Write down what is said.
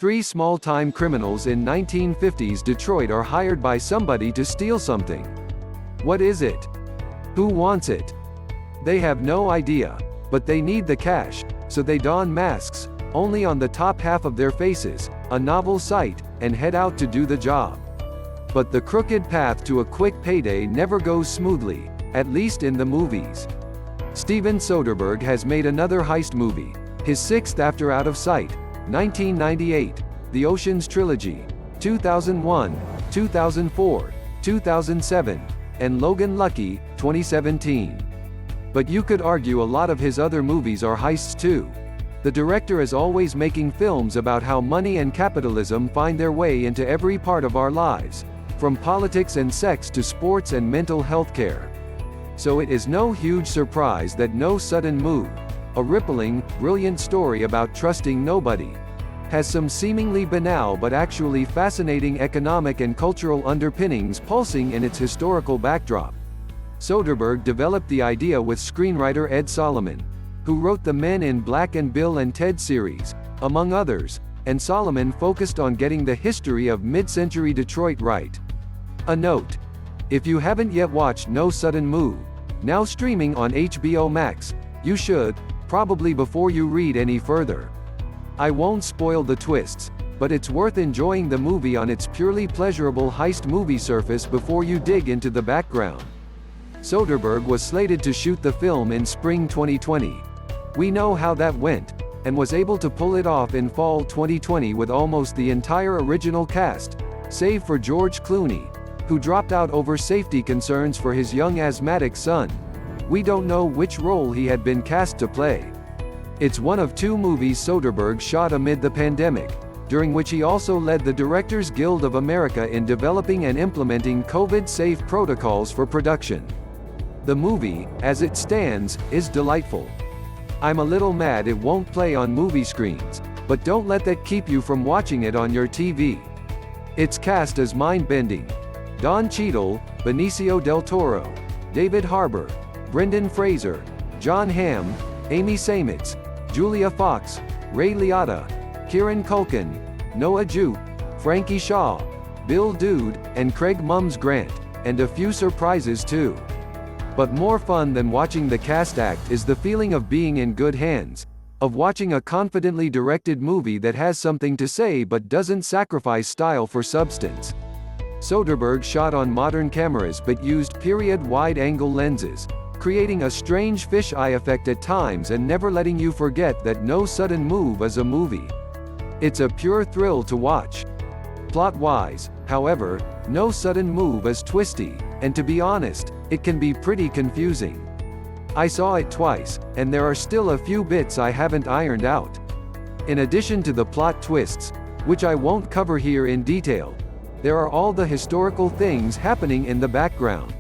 Three small-time criminals in 1950s Detroit are hired by somebody to steal something. What is it? Who wants it? They have no idea, but they need the cash, so they don masks, only on the top half of their faces, a novel sight, and head out to do the job. But the crooked path to a quick payday never goes smoothly, at least in the movies. Steven Soderbergh has made another heist movie, his sixth after Out of Sight, 1998, The Ocean's Trilogy, 2001, 2004, 2007, and Logan Lucky, 2017. But you could argue a lot of his other movies are heists too. The director is always making films about how money and capitalism find their way into every part of our lives, from politics and sex to sports and mental health care. So it is no huge surprise that No Sudden Move, a rippling, brilliant story about trusting nobody, has some seemingly banal but actually fascinating economic and cultural underpinnings pulsing in its historical backdrop. Soderbergh developed the idea with screenwriter Ed Solomon, who wrote the Men in Black and Bill and Ted series, among others, and Solomon focused on getting the history of mid-century Detroit right. A note: if you haven't yet watched No Sudden Move, now streaming on HBO Max, you should, probably before you read any further. I won't spoil the twists, but it's worth enjoying the movie on its purely pleasurable heist movie surface before you dig into the background. Soderbergh was slated to shoot the film in spring 2020. We know how that went, and was able to pull it off in fall 2020 with almost the entire original cast, save for George Clooney, who dropped out over safety concerns for his young asthmatic son. We don't know which role he had been cast to play. It's one of two movies Soderbergh shot amid the pandemic, during which he also led the Directors Guild of America in developing and implementing COVID-safe protocols for production. The movie, as it stands, is delightful. I'm a little mad it won't play on movie screens, but don't let that keep you from watching it on your TV. Its cast is mind-bending. Don Cheadle, Benicio del Toro, David Harbour, Brendan Fraser, Jon Hamm, Amy Seimetz, Julia Fox, Ray Liotta, Kieran Culkin, Noah Jupe, Frankie Shaw, Bill Dude, and Craig Mums Grant, and a few surprises too. But more fun than watching the cast act is the feeling of being in good hands, of watching a confidently directed movie that has something to say but doesn't sacrifice style for substance. Soderbergh shot on modern cameras but used period wide-angle lenses, creating a strange fisheye effect at times and never letting you forget that No Sudden Move is a movie. It's a pure thrill to watch. Plot-wise, however, No Sudden Move is twisty, and to be honest, it can be pretty confusing. I saw it twice, and there are still a few bits I haven't ironed out. In addition to the plot twists, which I won't cover here in detail, there are all the historical things happening in the background.